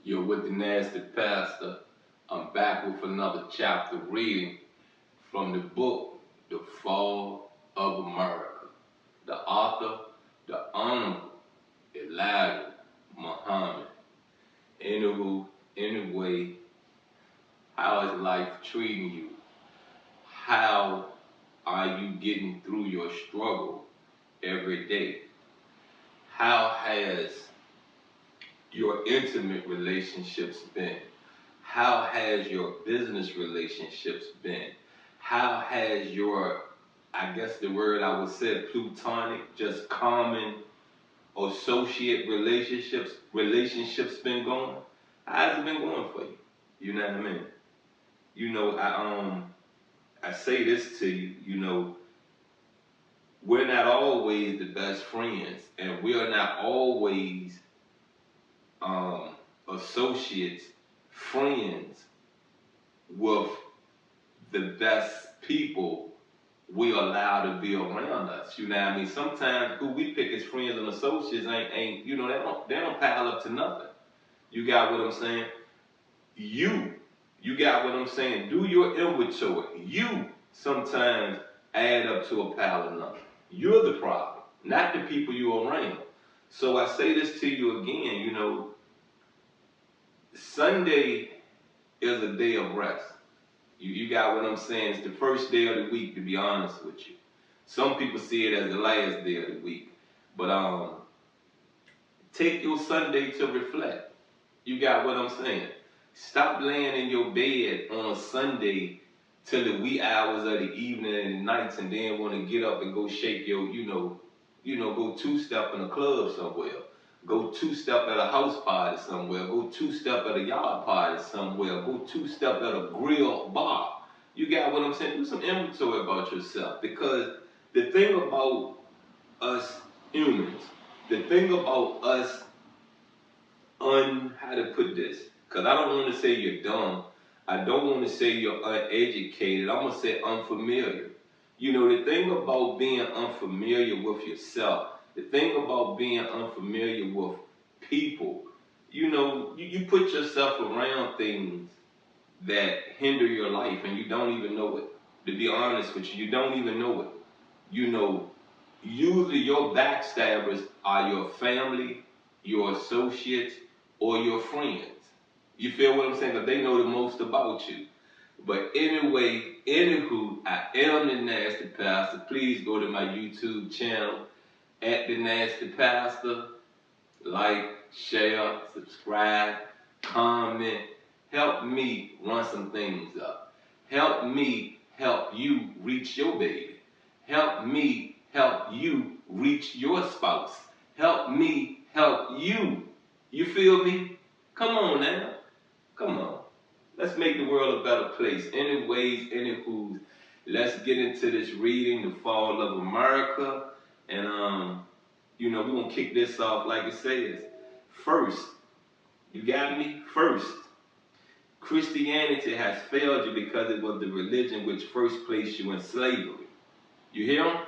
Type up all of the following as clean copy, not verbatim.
You're with the Nasty Pastor. I'm back with another chapter reading from the book, The Fall of America. The author, the Honorable Elijah Muhammad. Anyway, how is life treating you? How are you getting through your struggle every day? How has your intimate relationships been? How has your business relationships been? How has your, I guess the word I would say, plutonic, just common associate relationships been going? How's it been going for you? You know what I mean? You know, I say this to you, we're not always the best friends, and we are not always associates, friends with the best people we allow to be around us. You know what I mean? Sometimes who we pick as friends and associates ain't they don't pile up to nothing. You got what I'm saying? You got what I'm saying? Do your inventory. You sometimes add up to a pile of nothing. You're the problem, not the people you're around. So I say this to you again, Sunday is a day of rest. You got what I'm saying? It's the first day of the week, to be honest with you. Some people see it as the last day of the week. But take your Sunday to reflect. You got what I'm saying? Stop laying in your bed on a Sunday till the wee hours of the evening and the nights, and then want to get up and go shake your, go two-step in a club somewhere. Go two-step at a house party somewhere. Go two-step at a yard party somewhere. Go two-step at a grill bar. You got what I'm saying? Do some inventory about yourself. Because the thing about us humans, the thing about us, how to put this? Because I don't want to say you're dumb. I don't want to say you're uneducated. I'm going to say unfamiliar. The thing about being unfamiliar with yourself, the thing about being unfamiliar with people, you put yourself around things that hinder your life and you don't even know it. To be honest with you, you don't even know it. Usually your backstabbers are your family, your associates, or your friends. You feel what I'm saying? Because they know the most about you. But anyway, I am the Nasty Pastor. Please go to my YouTube channel at the Nasty Pastor. Like, share, subscribe, comment. Help me run some things up. Help me help you reach your baby. Help me help you reach your spouse. Help me help you. You feel me? Come on now. Come on. Let's make the world a better place. Anyways, anywho's, let's get into this reading, The Fall of America. And, we're going to kick this off like it says. First, you got me? First, Christianity has failed you because it was the religion which first placed you in slavery. You hear him?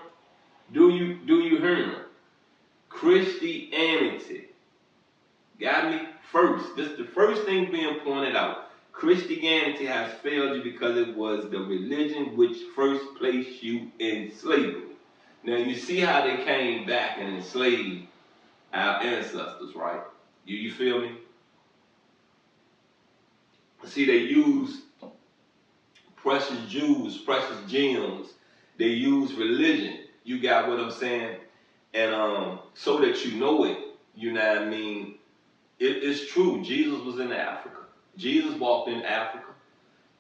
Do you hear him? Christianity. Got me? First. This is the first thing being pointed out. Christianity has failed you because it was the religion which first placed you in slavery. Now you see how they came back and enslaved our ancestors, right? You feel me? See, they used precious jewels, precious gems. They used religion. You got what I'm saying? And so that you know it, you know what I mean? It is true. Jesus was in Africa. Jesus walked in Africa.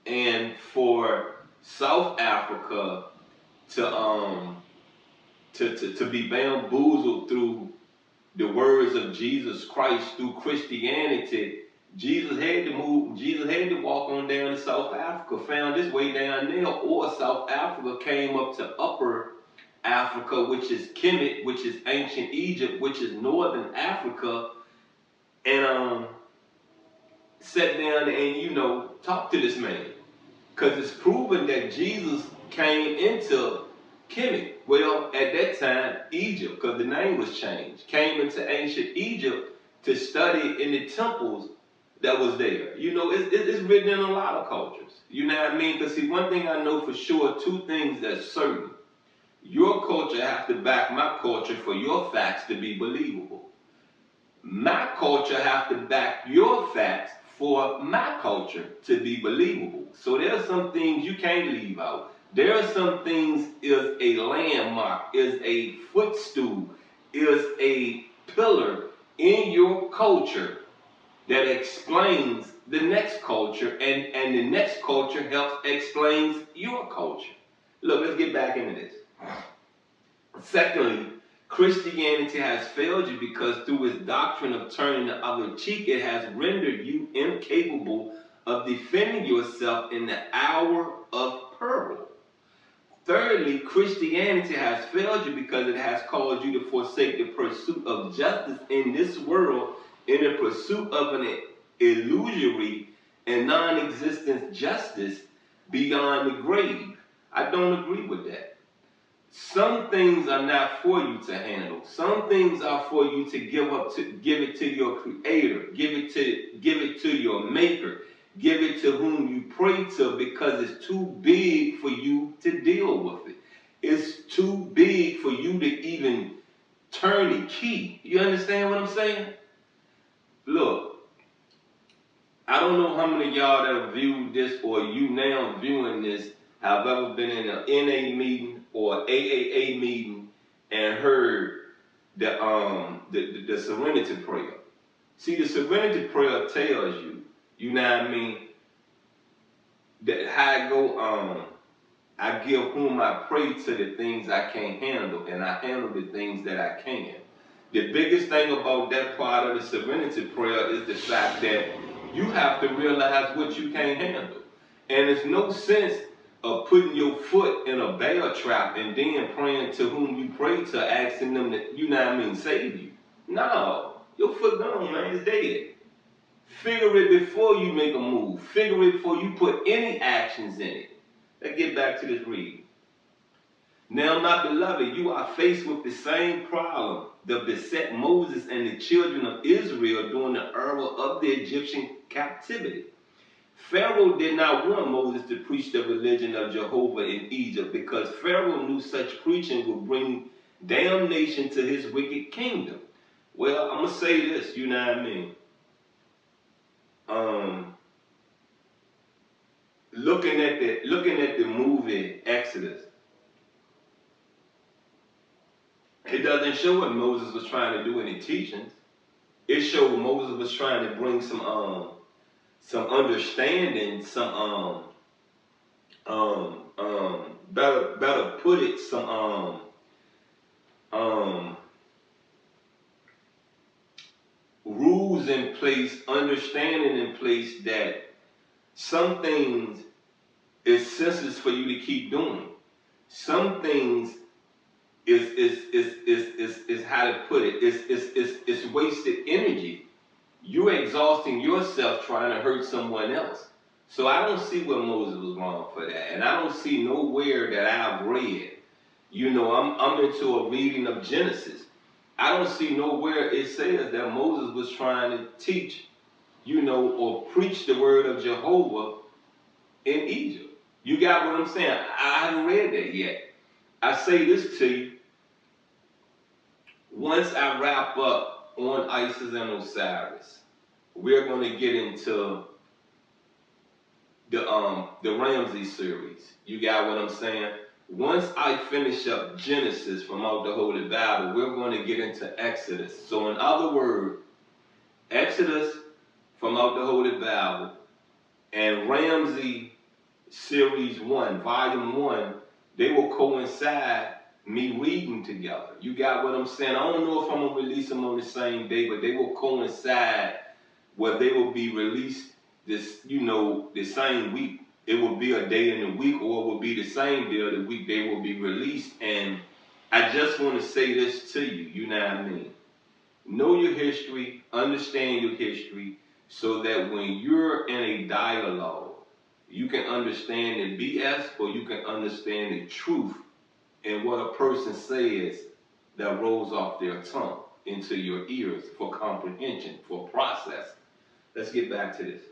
And for South Africa to be bamboozled through the words of Jesus Christ, through Christianity, Jesus had to walk on down to South Africa, found his way down there, or South Africa came up to Upper Africa, which is Kemet, which is ancient Egypt, which is northern Africa, and sat down and, talked to this man. Because it's proven that Jesus came into Kemet, well, at that time, Egypt, because the name was changed, came into ancient Egypt to study in the temples that was there. You know, it's written in a lot of cultures. You know what I mean? Because see, one thing I know for sure, two things that's certain. Your culture has to back my culture for your facts to be believable. My culture has to back your facts for my culture to be believable. So there's some things you can't leave out. There are some things is a landmark, is a footstool, is a pillar in your culture that explains the next culture, and the next culture helps explains your culture. Look, let's get back into this. Secondly, Christianity has failed you because through its doctrine of turning the other cheek, it has rendered you incapable of defending yourself in the hour of peril. Thirdly, Christianity has failed you because it has caused you to forsake the pursuit of justice in this world in the pursuit of an illusory and non-existent justice beyond the grave. I don't agree with that. Some things are not for you to handle. Some things are for you to give it to your creator, give it to your maker, give it to whom you pray to, because it's too big for you to deal with it. It's too big for you to even turn the key. You understand what I'm saying? Look, I don't know how many of y'all that have viewed this or you now viewing this have ever been in an NA meeting or AAA meeting and heard the serenity prayer. See, the serenity prayer tells you, you know what I mean, that how it go, I give whom I pray to the things I can't handle, and I handle the things that I can. The biggest thing about that part of the serenity prayer is the fact that you have to realize what you can't handle. And there's no sense of putting your foot in a bear trap and then praying to whom you pray to, asking them to, you know what I mean, save you. No, your foot gone, man, it's dead. Figure it before you make a move. Figure it before you put any actions in it. Let's get back to this reading. Now, my beloved, you are faced with the same problem that beset Moses and the children of Israel during the era of the Egyptian captivity. Pharaoh did not want Moses to preach the religion of Jehovah in Egypt because Pharaoh knew such preaching would bring damnation to his wicked kingdom. Well, I'm going to say this, you know what I mean? Looking at the movie Exodus, it doesn't show what Moses was trying to do in the teachings. It showed Moses was trying to bring some understanding, some better put it, some rules in place, understanding in place that some things is senseless for you to keep doing. Some things is how to put it. It's wasted energy. You're exhausting yourself trying to hurt someone else. So I don't see where Moses was wrong for that, and I don't see nowhere that I've read. You know, I'm into a reading of Genesis. I don't see nowhere it says that Moses was trying to teach, you know, or preach the word of Jehovah in Egypt. You got what I'm saying? I haven't read that yet. I say this to you. Once I wrap up on Isis and Osiris, we're going to get into the Ramsey series. You got what I'm saying? Once I finish up Genesis from out the Holy Bible, we're going to get into Exodus. So in other words, Exodus from out the Holy Bible and Ramsey Series 1, Volume 1, they will coincide me reading together. You got what I'm saying? I don't know if I'm going to release them on the same day, but they will coincide where they will be released this, you know, the same week. It will be a day in the week, or it will be the same day of the week they will be released. And I just want to say this to you, you know what I mean? Know your history, understand your history, so that when you're in a dialogue, you can understand the BS or you can understand the truth in what a person says that rolls off their tongue into your ears for comprehension, for process. let's get back to this.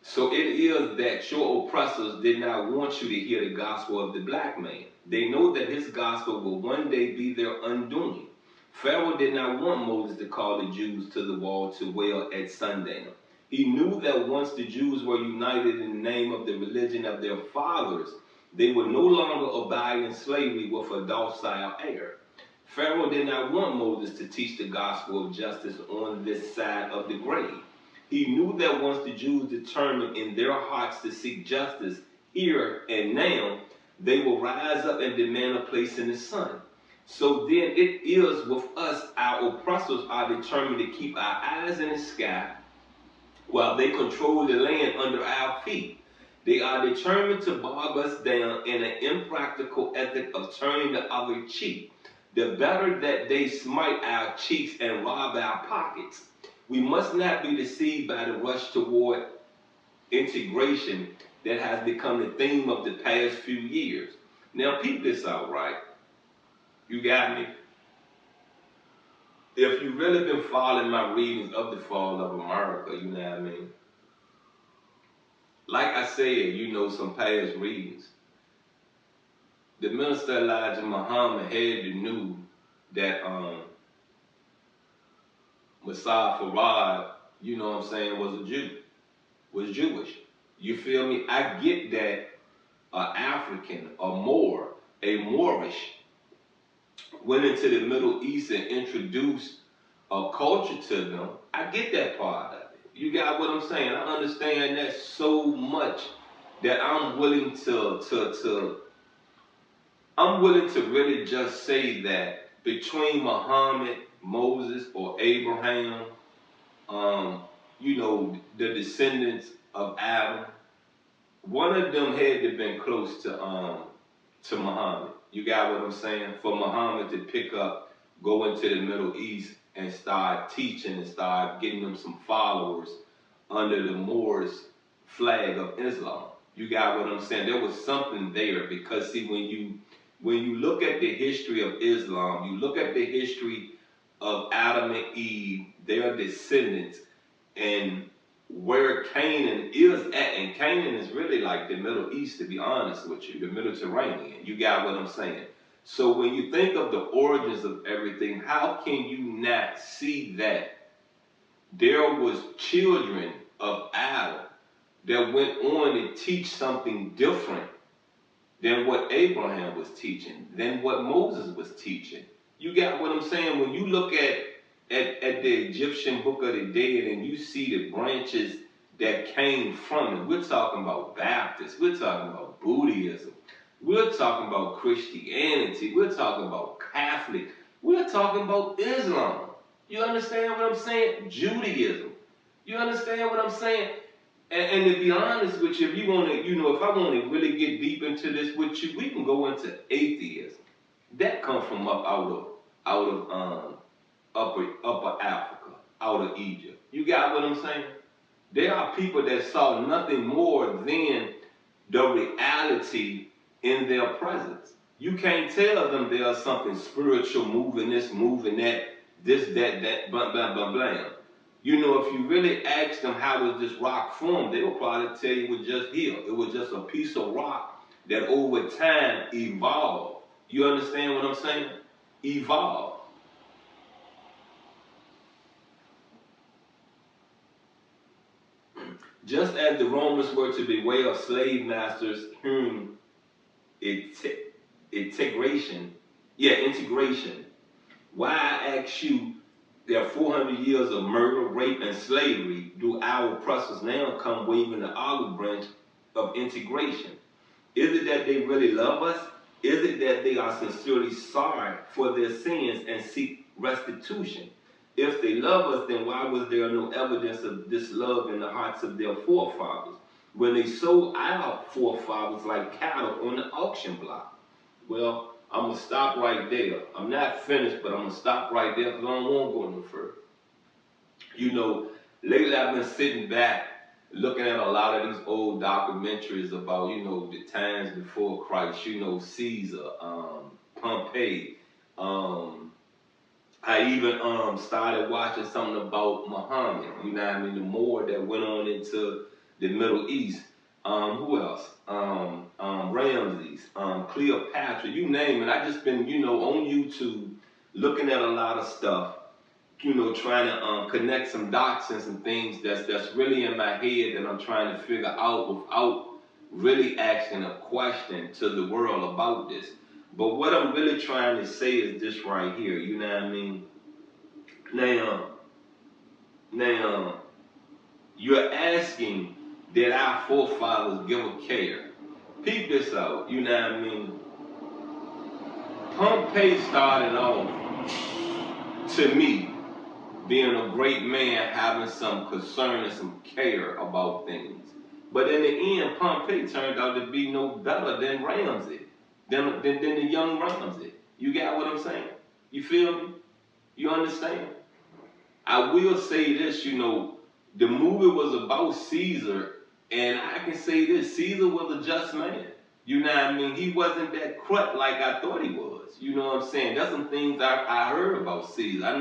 So it is that your oppressors did not want you to hear the gospel of the black man. They know that his gospel will one day be their undoing. Pharaoh did not want Moses to call the Jews to the wall to wail at sundown. He knew that once the Jews were united in the name of the religion of their fathers, they would no longer abide in slavery with a docile air. Pharaoh did not want Moses to teach the gospel of justice on this side of the grave. He knew that once the Jews determined in their hearts to seek justice here and now, they will rise up and demand a place in the sun. So then it is with us, our oppressors are determined to keep our eyes in the sky while they control the land under our feet. They are determined to bog us down in an impractical ethic of turning the other cheek. The better that they smite our cheeks and rob our pockets. We must not be deceived by the rush toward integration that has become the theme of the past few years. Now, peep this out, right? You got me? If you've really been following my readings of the fall of America, you know what I mean? Like I said, you know, some past readings. The minister Elijah Muhammad had the news that Messiah Farad, you know what I'm saying, was a Jew, was Jewish. You feel me? I get that African, a Moor, a Moorish, went into the Middle East and introduced a culture to them. I get that part of it. You got what I'm saying? I understand that so much that I'm willing to really just say that between Muhammad, Moses, or Abraham, you know, the descendants of Adam, one of them had to have been close to Muhammad. You got what I'm saying? For Muhammad to pick up, go into the Middle East and start teaching and start getting them some followers under the Moors flag of Islam. You got what I'm saying? There was something there because see, when you look at the history of Islam, you look at the history of Adam and Eve, their descendants, and where Canaan is at, and Canaan is really like the Middle East, to be honest with you, the Mediterranean. You got what I'm saying? So when you think of the origins of everything, how can you not see that there was children of Adam that went on to teach something different than what Abraham was teaching, than what Moses was teaching? You got what I'm saying? When you look at the Egyptian Book of the Dead and you see the branches that came from it, we're talking about Baptists, we're talking about Buddhism, we're talking about Christianity, we're talking about Catholic, we're talking about Islam. You understand what I'm saying? Judaism. You understand what I'm saying? And to be honest with you, if you want to, you know, if I want to really get deep into this with you, we can go into atheism. That comes from up out of upper Africa, out of Egypt. You got what I'm saying? There are people that saw nothing more than the reality in their presence. You can't tell them there's something spiritual moving this, moving that, this, that, blah, blah, blah, blah. You know, if you really ask them how was this rock formed, they will probably tell you it was just here. It was just a piece of rock that over time evolved. You understand what I'm saying? Evolved. Just as the Romans were to beware of slave masters whom integration. Why, I ask you, there are 400 years of murder, rape, and slavery, do our oppressors now come waving the olive branch of integration? Is it that they really love us? Is it that they are sincerely sorry for their sins and seek restitution? If they love us, then why was there no evidence of this love in the hearts of their forefathers when they sold our forefathers like cattle on the auction block? Well, I'm going to stop right there. I'm not finished, but I'm going to stop right there because I don't want to go no further. You know, lately I've been sitting back looking at a lot of these old documentaries about, you know, the times before Christ, you know, Caesar, Pompey, I even started watching something about Muhammad, you know what I mean, the more that went on into the Middle East. Who else? Ramses, Cleopatra, you name it. I just been, on YouTube looking at a lot of stuff, trying to connect some dots and some things that's really in my head that I'm trying to figure out without really asking a question to the world about this. But what I'm really trying to say is this right here, you know what I mean? Now, now, you're asking did our forefathers give a care? Peep this out, you know what I mean? Pompey started off, to me, being a great man, having some concern and some care about things. But in the end, Pompey turned out to be no better than Ramsey, than the young Ramsey. You got what I'm saying? You feel me? You understand? I will say this, the movie was about Caesar, and I can say this, Caesar was a just man. You know what I mean? He wasn't that crut like I thought he was. You know what I'm saying? That's some things I heard about Caesar. I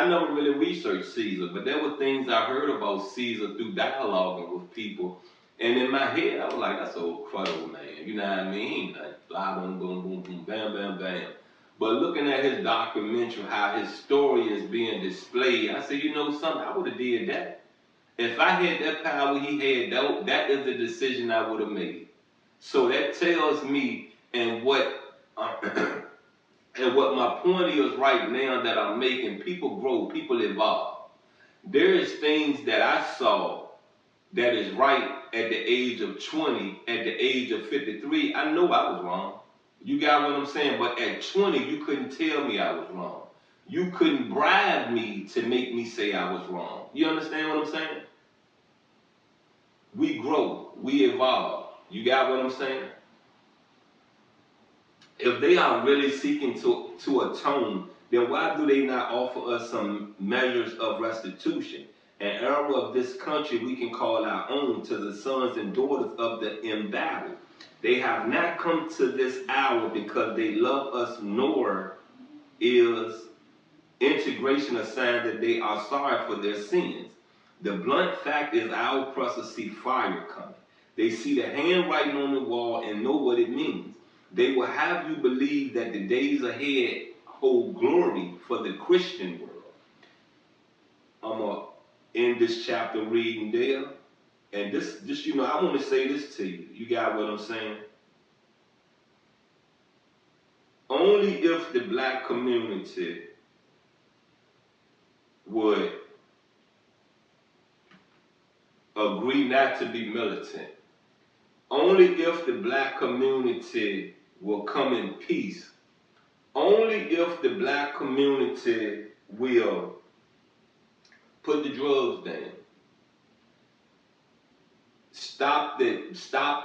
never really researched Caesar, but there were things I heard about Caesar through dialoguing with people. And in my head, I was like, that's an old crud old man. You know what I mean? He ain't like blah, boom, boom, boom, boom, bam, bam, bam. But looking at his documentary, how his story is being displayed, I said, you know something, I would have did that. If I had that power he had, that is the decision I would have made. So that tells me, and what and what my point is right now that I'm making, people grow, people evolve. There is things that I saw that is right at the age of 20, at the age of 53. I know I was wrong. You got what I'm saying? But at 20, you couldn't tell me I was wrong. You couldn't bribe me to make me say I was wrong. You understand what I'm saying? We grow, we evolve. You got what I'm saying? If they are really seeking to atone, then why do they not offer us some measures of restitution? An era of this country we can call our own, to the sons and daughters of the embattled. They have not come to this hour because they love us, nor is integration a sign that they are sorry for their sins. The blunt fact is our oppressors see fire coming. They see the handwriting on the wall and know what it means. They will have you believe that the days ahead hold glory for the Christian world. I'm going to end this chapter reading there. And this, I want to say this to you. You got what I'm saying? Only if the black community would agree not to be militant. Only if the black community will come in peace. Only if the black community will put the drugs down. Stop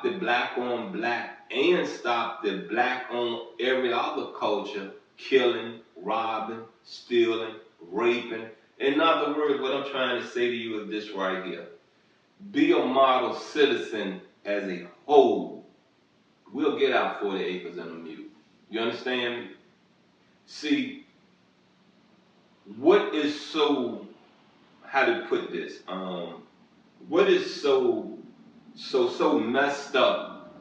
the black on black, and stop the black on every other culture killing, robbing, stealing, raping. In other words, what I'm trying to say to you is this right here. Be a model citizen as a whole. We'll get our 40 acres and a mule. You understand me? See, what is so, how to put this? What is so messed up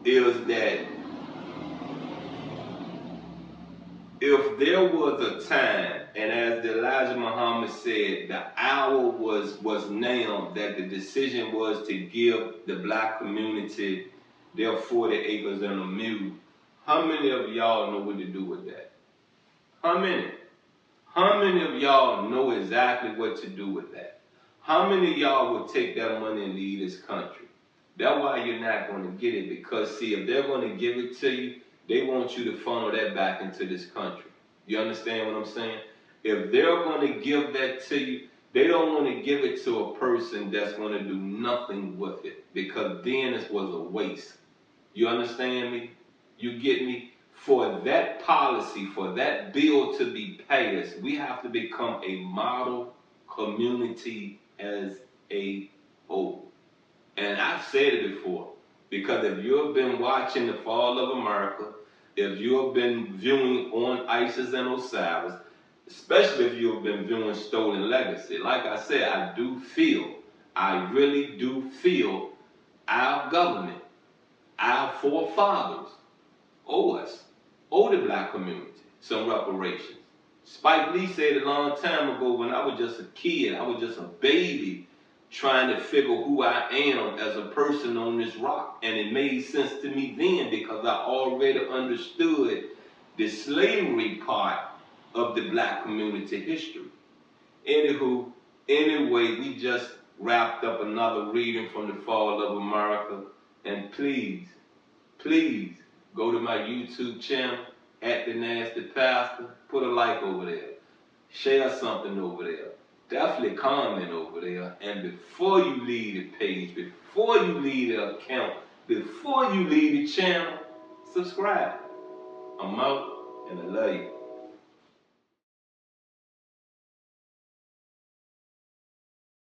is that if there was a time, and as Elijah Muhammad said, the hour was now that the decision was to give the black community their 40 acres and a mule, how many of y'all know what to do with that? How many? How many of y'all know exactly what to do with that? How many of y'all would take that money and leave this country? That's why you're not going to get it, because see, if they're going to give it to you, they want you to funnel that back into this country. You understand what I'm saying? If they're going to give that to you, they don't want to give it to a person that's going to do nothing with it, because then it was a waste. You understand me? You get me? For that policy, for that bill to be passed, we have to become a model community as a whole. And I've said it before, because if you've been watching the fall of America, if you have been viewing on Isis and Osiris, especially if you have been viewing Stolen Legacy, like I said, I really do feel our government, our forefathers owe us, owe the black community some reparations. Spike Lee said a long time ago when I was just a kid, I was just a baby trying to figure who I am as a person on this rock. And it made sense to me then because I already understood the slavery part of the black community history. Anywho, anyway, we just wrapped up another reading from The Fall of America. And please, please go to my YouTube channel, at The Nasty Pastor. Put a like over there. Share something over there. Definitely comment over there. And before you leave the page, before you leave the account, before you leave the channel, subscribe. I'm out and I love you.